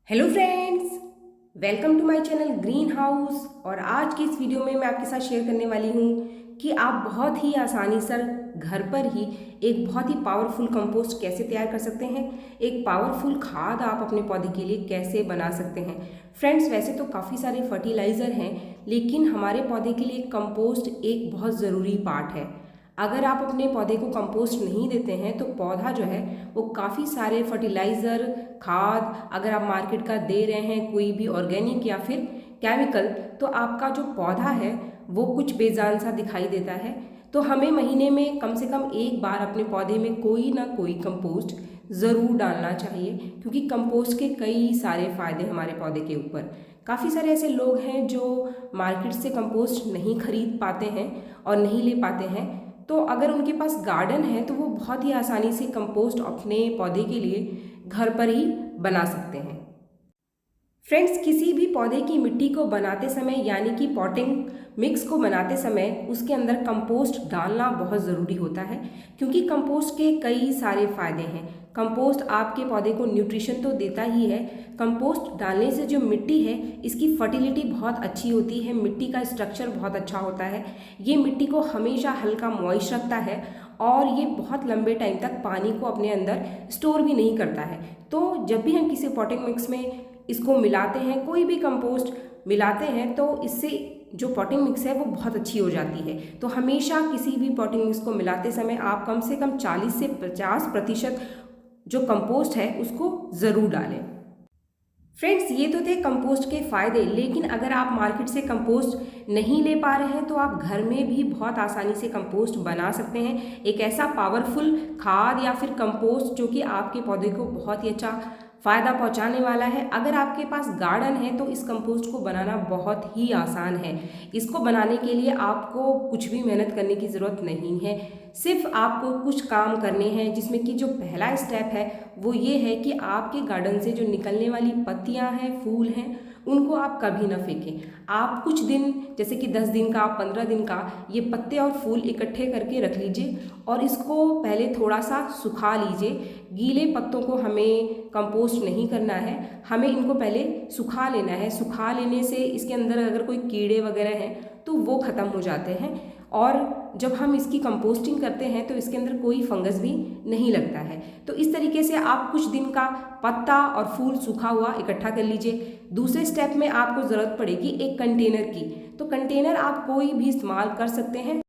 Hello friends, welcome to my channel green house. और आज की इस वीडियो में मैं आपके साथ शेयर करने वाली हूँ कि आप बहुत ही आसानी से घर पर ही एक बहुत ही पावरफुल कंपोस्ट कैसे तैयार कर सकते हैं। एक पावरफुल खाद आप अपने पौधे के लिए कैसे बना सकते हैं। फ्रेंड्स, वैसे तो काफ़ी सारे फर्टिलाइज़र हैं, लेकिन हमारे पौधे के लिए कंपोस्ट एक बहुत ज़रूरी पार्ट है। अगर आप अपने पौधे को कंपोस्ट नहीं देते हैं तो पौधा जो है वो काफ़ी सारे फर्टिलाइज़र, खाद अगर आप मार्केट का दे रहे हैं, कोई भी ऑर्गेनिक या फिर केमिकल, तो आपका जो पौधा है वो कुछ बेजान सा दिखाई देता है। तो हमें महीने में कम से कम एक बार अपने पौधे में कोई ना कोई कंपोस्ट ज़रूर डालना चाहिए, क्योंकि कंपोस्ट के कई सारे फ़ायदे हमारे पौधे के ऊपर। काफ़ी सारे ऐसे लोग हैं जो मार्केट से कंपोस्ट नहीं खरीद पाते हैं और नहीं ले पाते हैं, तो अगर उनके पास गार्डन है तो वो बहुत ही आसानी से कंपोस्ट अपने पौधे के लिए घर पर ही बना सकते हैं। फ्रेंड्स, किसी भी पौधे की मिट्टी को बनाते समय यानी कि पॉटिंग मिक्स को बनाते समय उसके अंदर कंपोस्ट डालना बहुत ज़रूरी होता है, क्योंकि कंपोस्ट के कई सारे फायदे हैं। कंपोस्ट आपके पौधे को न्यूट्रिशन तो देता ही है। कंपोस्ट डालने से जो मिट्टी है इसकी फर्टिलिटी बहुत अच्छी होती है, मिट्टी का स्ट्रक्चर बहुत अच्छा होता है। ये मिट्टी को हमेशा हल्का मॉइस्ट रखता है और ये बहुत लंबे टाइम तक पानी को अपने अंदर स्टोर भी नहीं करता है। तो जब भी हम किसी पॉटिंग मिक्स में इसको मिलाते हैं, कोई भी कंपोस्ट मिलाते हैं, तो इससे जो पॉटिंग मिक्स है वो बहुत अच्छी हो जाती है। तो हमेशा किसी भी पॉटिंग मिक्स को मिलाते समय आप कम से कम 40 से 50% जो कंपोस्ट है उसको ज़रूर डालें। फ्रेंड्स, ये तो थे कंपोस्ट के फ़ायदे, लेकिन अगर आप मार्केट से कंपोस्ट नहीं ले पा रहे हैं तो आप घर में भी बहुत आसानी से कंपोस्ट बना सकते हैं। एक ऐसा पावरफुल खाद या फिर कंपोस्ट जो कि आपके पौधे को बहुत ही अच्छा फ़ायदा पहुंचाने वाला है। अगर आपके पास गार्डन है तो इस कंपोस्ट को बनाना बहुत ही आसान है। इसको बनाने के लिए आपको कुछ भी मेहनत करने की ज़रूरत नहीं है। सिर्फ आपको कुछ काम करने हैं, जिसमें कि जो पहला स्टेप है वो ये है कि आपके गार्डन से जो निकलने वाली पत्तियां हैं, फूल हैं, उनको आप कभी ना फेंकें। आप कुछ दिन, जैसे कि 10 दिन का, 15 दिन का ये पत्ते और फूल इकट्ठे करके रख लीजिए और इसको पहले थोड़ा सा सुखा लीजिए। गीले पत्तों को हमें कंपोस्ट नहीं करना है, हमें इनको पहले सुखा लेना है। सुखा लेने से इसके अंदर अगर कोई कीड़े वगैरह हैं तो वो ख़त्म हो जाते हैं, और जब हम इसकी कंपोस्टिंग करते हैं तो इसके अंदर कोई फंगस भी नहीं लगता है। तो इस तरीके से आप कुछ दिन का पत्ता और फूल सूखा हुआ इकट्ठा कर लीजिए। दूसरे स्टेप में आपको ज़रूरत पड़ेगी एक कंटेनर की। तो कंटेनर आप कोई भी इस्तेमाल कर सकते हैं,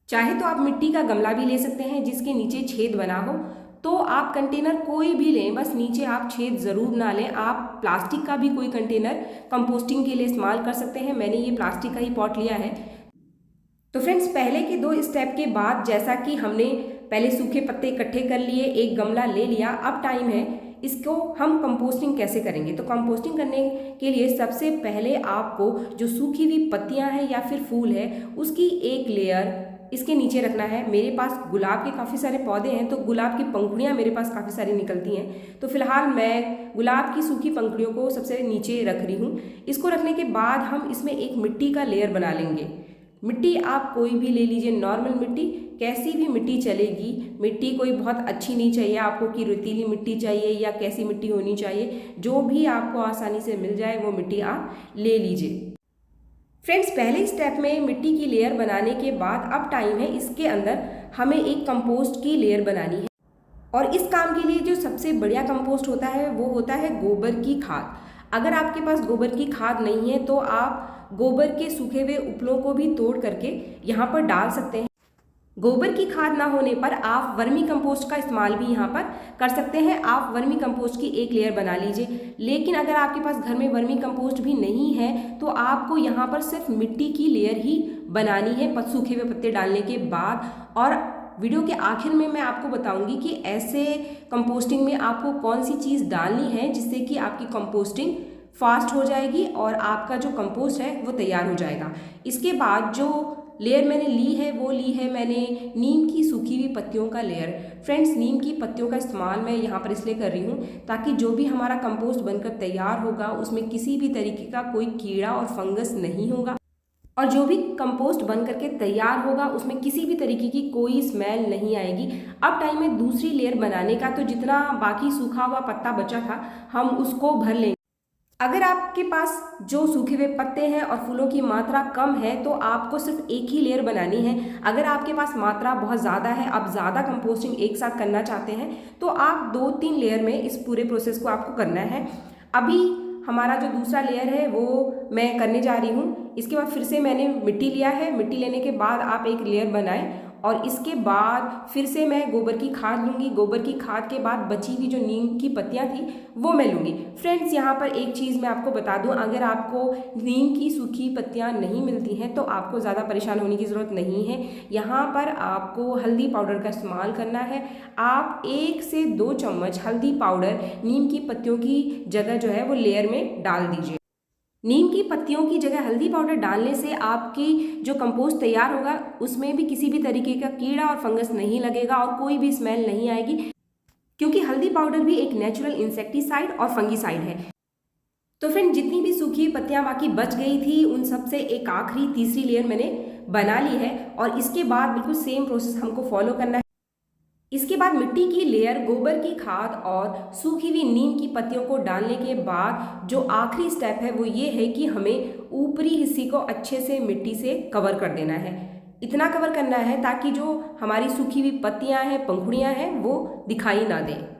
चाहे तो आप मिट्टी का गमला भी ले सकते हैं जिसके नीचे छेद बना हो। तो आप कंटेनर कोई भी लें, बस नीचे आप छेद ज़रूर ना लें। आप प्लास्टिक का भी कोई कंटेनर कंपोस्टिंग के लिए इस्तेमाल कर सकते हैं। मैंने ये प्लास्टिक का ही पॉट लिया है। तो फ्रेंड्स, पहले के 2 स्टेप के बाद जैसा कि हमने पहले सूखे पत्ते इकट्ठे कर लिए, एक गमला ले लिया, अब टाइम है इसको हम कंपोस्टिंग कैसे करेंगे। तो कंपोस्टिंग करने के लिए सबसे पहले आपको जो सूखी हुई पत्तियां हैं या फिर फूल है उसकी एक लेयर इसके नीचे रखना है। मेरे पास गुलाब के काफ़ी सारे पौधे हैं तो गुलाब की पंखुड़ियाँ मेरे पास काफ़ी सारी निकलती हैं, तो फिलहाल मैं गुलाब की सूखी पंखुड़ियों को सबसे नीचे रख रही हूँ। इसको रखने के बाद हम इसमें एक मिट्टी का लेयर बना लेंगे। मिट्टी आप कोई भी ले लीजिए, नॉर्मल मिट्टी, कैसी भी मिट्टी चलेगी। मिट्टी कोई बहुत अच्छी नहीं चाहिए आपको कि रेतीली मिट्टी चाहिए या कैसी मिट्टी होनी चाहिए, जो भी आपको आसानी से मिल जाए वो मिट्टी आप ले लीजिए। फ्रेंड्स, पहले स्टेप में मिट्टी की लेयर बनाने के बाद अब टाइम है इसके अंदर हमें एक कंपोस्ट की लेयर बनानी है। और इस काम के लिए जो सबसे बढ़िया कंपोस्ट होता है वो होता है गोबर की खाद। अगर आपके पास गोबर की खाद नहीं है तो आप गोबर के सूखे हुए उपलों को भी तोड़ करके यहाँ पर डाल सकते हैं। गोबर की खाद ना होने पर आप वर्मी कंपोस्ट का इस्तेमाल भी यहाँ पर कर सकते हैं। आप वर्मी कंपोस्ट की एक लेयर बना लीजिए। लेकिन अगर आपके पास घर में वर्मी कंपोस्ट भी नहीं है तो आपको यहाँ पर सिर्फ मिट्टी की लेयर ही बनानी है सूखे हुए पत्ते डालने के बाद। और वीडियो के आखिर में मैं आपको बताऊंगी कि ऐसे कंपोस्टिंग में आपको कौन सी चीज़ डालनी है जिससे कि आपकी कंपोस्टिंग फास्ट हो जाएगी और आपका जो कंपोस्ट है वो तैयार हो जाएगा। इसके बाद जो लेयर मैंने ली है वो ली है मैंने नीम की सूखी हुई पत्तियों का लेयर। फ्रेंड्स, नीम की पत्तियों का इस्तेमाल मैं यहाँ पर इसलिए कर रही हूँ ताकि जो भी हमारा कंपोस्ट बनकर तैयार होगा उसमें किसी भी तरीके का कोई कीड़ा और फंगस नहीं होगा, और जो भी कंपोस्ट बन करके तैयार होगा उसमें किसी भी तरीके की कोई स्मेल नहीं आएगी। अब टाइम है दूसरी लेयर बनाने का। तो जितना बाकी सूखा हुआ पत्ता बचा था हम उसको भर लेंगे। अगर आपके पास जो सूखे हुए पत्ते हैं और फूलों की मात्रा कम है तो आपको सिर्फ एक ही लेयर बनानी है। अगर आपके पास मात्रा बहुत ज़्यादा है, आप ज़्यादा कंपोस्टिंग एक साथ करना चाहते हैं, तो आप 2-3 लेयर में इस पूरे प्रोसेस को आपको करना है। अभी हमारा जो दूसरा लेयर है वो मैं करने जा रही हूँ। इसके बाद फिर से मैंने मिट्टी लिया है। मिट्टी लेने के बाद आप एक लेयर बनाएं और इसके बाद फिर से मैं गोबर की खाद लूँगी। गोबर की खाद के बाद बची हुई जो नीम की पत्तियाँ थी वो मैं लूँगी। फ्रेंड्स, यहाँ पर एक चीज़ मैं आपको बता दूँ, अगर आपको नीम की सूखी पत्तियाँ नहीं मिलती हैं तो आपको ज़्यादा परेशान होने की ज़रूरत नहीं है। यहाँ पर आपको हल्दी पाउडर का इस्तेमाल करना है। आप 1 से 2 चम्मच हल्दी पाउडर नीम की पत्तियों की जगह जो है वो लेयर में डाल दीजिए। नीम की पत्तियों की जगह हल्दी पाउडर डालने से आपकी जो कंपोस्ट तैयार होगा उसमें भी किसी भी तरीके का कीड़ा और फंगस नहीं लगेगा और कोई भी स्मेल नहीं आएगी, क्योंकि हल्दी पाउडर भी एक नेचुरल इंसेक्टिसाइड और फंगिसाइड है। तो फ्रेंड, जितनी भी सूखी पत्तियां बाकी बच गई थी उन सब से एक आखिरी तीसरी लेयर मैंने बना ली है और इसके बाद बिल्कुल सेम प्रोसेस हमको फॉलो करना है। इसके बाद मिट्टी की लेयर, गोबर की खाद और सूखी हुई नीम की पत्तियों को डालने के बाद जो आखिरी स्टेप है वो ये है कि हमें ऊपरी हिस्से को अच्छे से मिट्टी से कवर कर देना है। इतना कवर करना है ताकि जो हमारी सूखी हुई पत्तियां हैं, पंखुड़ियां हैं, वो दिखाई ना दें।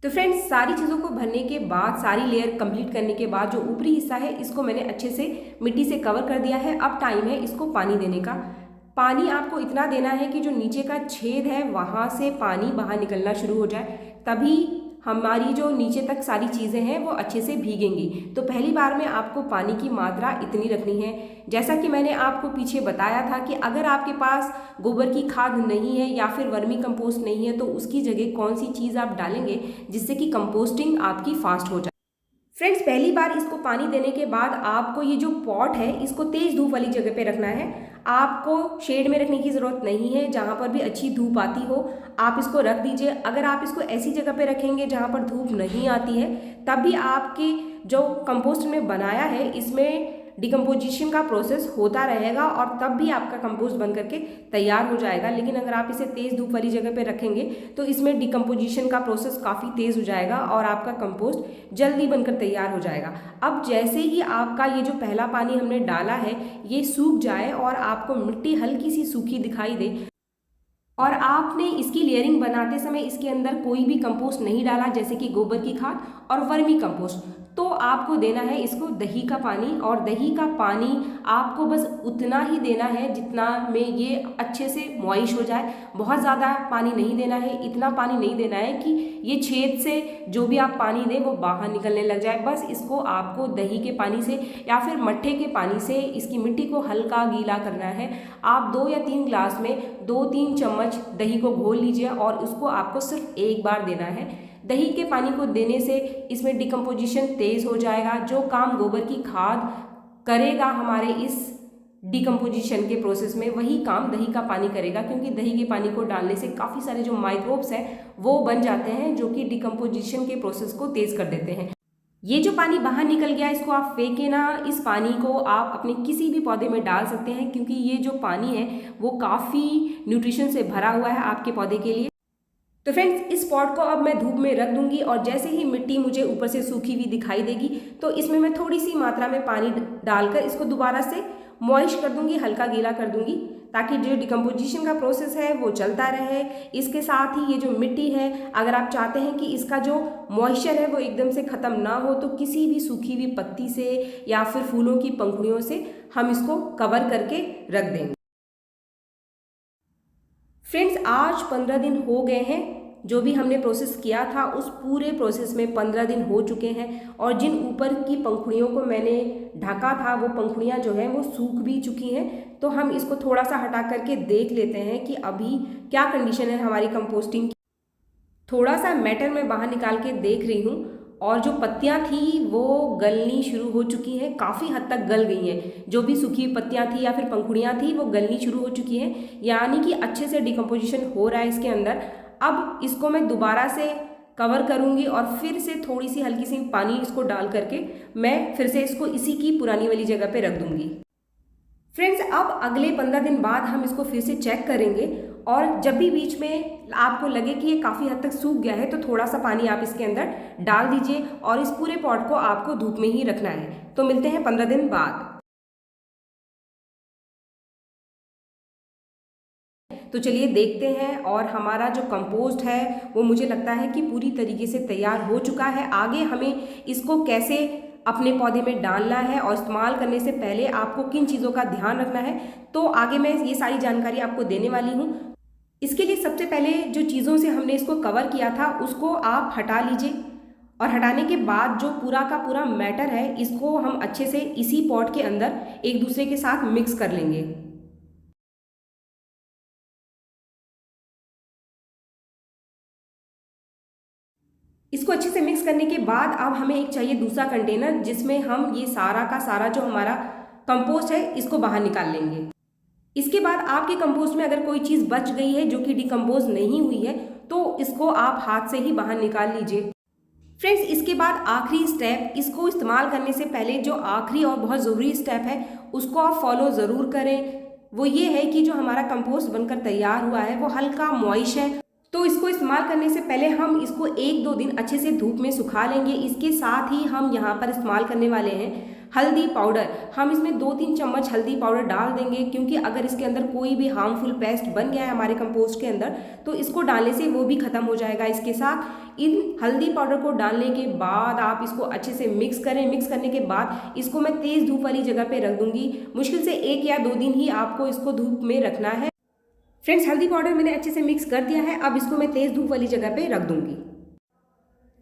तो फ्रेंड्स, सारी चीज़ों को भरने के बाद, सारी लेयर कंप्लीट करने के बाद जो ऊपरी हिस्सा है इसको मैंने अच्छे से मिट्टी से कवर कर दिया है। अब टाइम है इसको पानी देने का। पानी आपको इतना देना है कि जो नीचे का छेद है वहाँ से पानी बाहर निकलना शुरू हो जाए, तभी हमारी जो नीचे तक सारी चीज़ें हैं वो अच्छे से भीगेंगी। तो पहली बार में आपको पानी की मात्रा इतनी रखनी है। जैसा कि मैंने आपको पीछे बताया था कि अगर आपके पास गोबर की खाद नहीं है या फिर वर्मी कंपोस्ट नहीं है तो उसकी जगह कौन सी चीज़ आप डालेंगे जिससे कि कंपोस्टिंग आपकी फास्ट हो जाए। फ्रेंड्स, पहली बार इसको पानी देने के बाद आपको ये जो पॉट है इसको तेज़ धूप वाली जगह पे रखना है। आपको शेड में रखने की ज़रूरत नहीं है, जहाँ पर भी अच्छी धूप आती हो आप इसको रख दीजिए। अगर आप इसको ऐसी जगह पे रखेंगे जहाँ पर धूप नहीं आती है, तब भी आपकी जो कंपोस्ट में बनाया है इसमें डिकम्पोजिशन का प्रोसेस होता रहेगा और तब भी आपका कंपोस्ट बन करके तैयार हो जाएगा। लेकिन अगर आप इसे तेज़ धूप वाली जगह पे रखेंगे तो इसमें डिकम्पोजिशन का प्रोसेस काफ़ी तेज़ हो जाएगा और आपका कंपोस्ट जल्दी बनकर तैयार हो जाएगा। अब जैसे ही आपका ये जो पहला पानी हमने डाला है ये सूख जाए और आपको मिट्टी हल्की सी सूखी दिखाई दे और आपने इसकी लेयरिंग बनाते समय इसके अंदर कोई भी कंपोस्ट नहीं डाला, जैसे कि गोबर की खाद और वर्मी कंपोस्ट, तो आपको देना है इसको दही का पानी। और दही का पानी आपको बस उतना ही देना है जितना में ये अच्छे से मॉइश हो जाए। बहुत ज़्यादा पानी नहीं देना है, इतना पानी नहीं देना है कि ये छेद से जो भी आप पानी दें वो बाहर निकलने लग जाए। बस इसको आपको दही के पानी से या फिर मट्ठे के पानी से इसकी मिट्टी को हल्का गीला करना है। आप 2 या 3 ग्लास में 2-3 चम्मच दही को घोल लीजिए और उसको आपको सिर्फ एक बार देना है। दही के पानी को देने से इसमें डिकम्पोजिशन तेज़ हो जाएगा। जो काम गोबर की खाद करेगा हमारे इस डिकम्पोजिशन के प्रोसेस में, वही काम दही का पानी करेगा, क्योंकि दही के पानी को डालने से काफ़ी सारे जो माइक्रोब्स हैं वो बन जाते हैं जो कि डिकम्पोजिशन के प्रोसेस को तेज़ कर देते हैं। ये जो पानी बाहर निकल गया इसको आप फेंके ना, इस पानी को आप अपने किसी भी पौधे में डाल सकते हैं, क्योंकि ये जो पानी है वो काफ़ी न्यूट्रिशन से भरा हुआ है आपके पौधे के लिए। तो फ्रेंड्स, इस पॉट को अब मैं धूप में रख दूंगी और जैसे ही मिट्टी मुझे ऊपर से सूखी हुई दिखाई देगी तो इसमें मैं थोड़ी सी मात्रा में पानी डालकर इसको दोबारा से मॉइश कर दूंगी, हल्का गीला कर दूंगी, ताकि जो डिकम्पोजिशन का प्रोसेस है वो चलता रहे। इसके साथ ही ये जो मिट्टी है, अगर आप चाहते हैं कि इसका जो मॉइस्चर है वो एकदम से ख़त्म ना हो तो किसी भी सूखी हुई पत्ती से या फिर फूलों की पंखुड़ियों से हम इसको कवर करके रख देंगे। फ्रेंड्स, आज 15 दिन हो गए हैं। जो भी हमने प्रोसेस किया था उस पूरे प्रोसेस में 15 दिन हो चुके हैं और जिन ऊपर की पंखुड़ियों को मैंने ढका था वो पंखुड़ियाँ जो हैं वो सूख भी चुकी हैं। तो हम इसको थोड़ा सा हटा करके देख लेते हैं कि अभी क्या कंडीशन है हमारी कंपोस्टिंग की। थोड़ा सा मैटर मैं बाहर निकाल के देख रही हूँ और जो पत्तियां थी वो गलनी शुरू हो चुकी हैं, काफ़ी हद तक गल गई हैं। जो भी सूखी पत्तियां थी या फिर पंखुड़ियां थी वो गलनी शुरू हो चुकी हैं, यानी कि अच्छे से डिकम्पोजिशन हो रहा है इसके अंदर। अब इसको मैं दोबारा से कवर करूंगी और फिर से थोड़ी सी हल्की सी पानी इसको डाल करके मैं फिर से इसको इसी की पुरानी वाली जगह पे रख दूंगी। फ्रेंड्स, अब अगले 15 दिन बाद हम इसको फिर से चेक करेंगे और जब भी बीच में आपको लगे कि ये काफ़ी हद तक सूख गया है तो थोड़ा सा पानी आप इसके अंदर डाल दीजिए और इस पूरे पॉट को आपको धूप में ही रखना है। तो मिलते हैं 15 दिन बाद। तो चलिए देखते हैं, और हमारा जो कंपोस्ट है वो मुझे लगता है कि पूरी तरीके से तैयार हो चुका है। आगे हमें इसको कैसे अपने पौधे में डालना है और इस्तेमाल करने से पहले आपको किन चीज़ों का ध्यान रखना है, तो आगे मैं ये सारी जानकारी आपको देने वाली हूँ। इसके लिए सबसे पहले जो चीज़ों से हमने इसको कवर किया था उसको आप हटा लीजिए, और हटाने के बाद जो पूरा का पूरा मैटर है इसको हम अच्छे से इसी पॉट के अंदर एक दूसरे के साथ मिक्स कर लेंगे। इसको अच्छे से मिक्स करने के बाद अब हमें एक चाहिए दूसरा कंटेनर, जिसमें हम ये सारा का सारा जो हमारा कंपोस्ट है इसको बाहर निकाल लेंगे। इसके बाद आपके कंपोस्ट में अगर कोई चीज़ बच गई है जो कि डिकम्पोज नहीं हुई है तो इसको आप हाथ से ही बाहर निकाल लीजिए। फ्रेंड्स, इसके बाद आखिरी स्टेप, इसको इस्तेमाल करने से पहले जो आखिरी और बहुत ज़रूरी स्टेप है उसको आप फॉलो ज़रूर करें। वो ये है कि जो हमारा कंपोस्ट बनकर तैयार हुआ है वो हल्का मॉइश है, तो इसको इस्तेमाल करने से पहले हम इसको 1-2 दिन अच्छे से धूप में सुखा लेंगे। इसके साथ ही हम यहाँ पर इस्तेमाल करने वाले हैं हल्दी पाउडर। हम इसमें 2-3 चम्मच हल्दी पाउडर डाल देंगे, क्योंकि अगर इसके अंदर कोई भी हार्मफुल पेस्ट बन गया है हमारे कंपोस्ट के अंदर तो इसको डालने से वो भी ख़त्म हो जाएगा। इसके साथ इन हल्दी पाउडर को डालने के बाद आप इसको अच्छे से मिक्स करें। मिक्स करने के बाद इसको मैं तेज़ धूप वाली जगह पे रख दूंगी। मुश्किल से 1 या 2 दिन ही आपको इसको धूप में रखना है। फ्रेंड्स, हल्दी पाउडर मैंने अच्छे से मिक्स कर दिया है, अब इसको मैं तेज़ धूप वाली जगह पे रख दूंगी।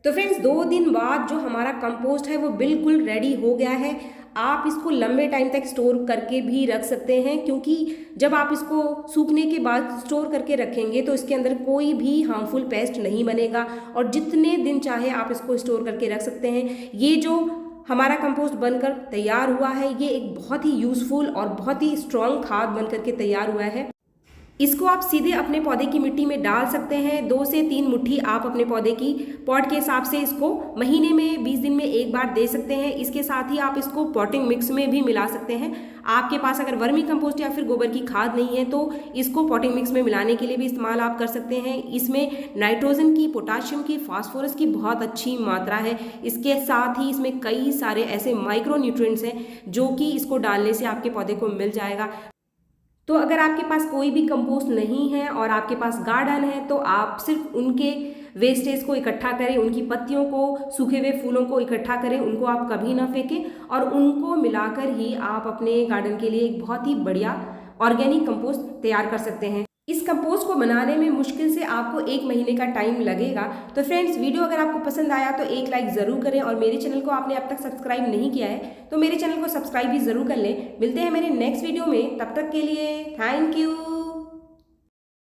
तो फ्रेंड्स, 2 दिन बाद जो हमारा कंपोस्ट है वो बिल्कुल रेडी हो गया है। आप इसको लंबे टाइम तक स्टोर करके भी रख सकते हैं, क्योंकि जब आप इसको सूखने के बाद स्टोर करके रखेंगे तो इसके अंदर कोई भी हार्मफुल पेस्ट नहीं बनेगा और जितने दिन चाहे आप इसको स्टोर करके रख सकते हैं। ये जो हमारा कंपोस्ट बनकर तैयार हुआ है ये एक बहुत ही यूज़फुल और बहुत ही स्ट्रॉन्ग खाद बनकर के तैयार हुआ है। इसको आप सीधे अपने पौधे की मिट्टी में डाल सकते हैं। 2 से 3 मुट्ठी आप अपने पौधे की पॉट के हिसाब से इसको महीने में 20 दिन में एक बार दे सकते हैं। इसके साथ ही आप इसको पॉटिंग मिक्स में भी मिला सकते हैं। आपके पास अगर वर्मी कंपोस्ट या फिर गोबर की खाद नहीं है तो इसको पॉटिंग मिक्स में मिलाने के लिए भी इस्तेमाल आप कर सकते हैं। इसमें नाइट्रोजन की, पोटाशियम की, फास्फोरस की बहुत अच्छी मात्रा है। इसके साथ ही इसमें कई सारे ऐसे माइक्रो न्यूट्रिएंट्स हैं जो कि इसको डालने से आपके पौधे को मिल जाएगा। तो अगर आपके पास कोई भी कंपोस्ट नहीं है और आपके पास गार्डन है तो आप सिर्फ उनके वेस्टेज को इकट्ठा करें, उनकी पत्तियों को, सूखे हुए फूलों को इकट्ठा करें, उनको आप कभी ना फेंकें और उनको मिलाकर ही आप अपने गार्डन के लिए एक बहुत ही बढ़िया ऑर्गेनिक कंपोस्ट तैयार कर सकते हैं। इस कंपोस्ट को बनाने में मुश्किल से आपको 1 महीने का टाइम लगेगा। तो फ्रेंड्स, वीडियो अगर आपको पसंद आया तो एक लाइक ज़रूर करें और मेरे चैनल को आपने अब तक सब्सक्राइब नहीं किया है तो मेरे चैनल को सब्सक्राइब भी ज़रूर कर लें। मिलते हैं मेरे नेक्स्ट वीडियो में, तब तक के लिए थैंक यू।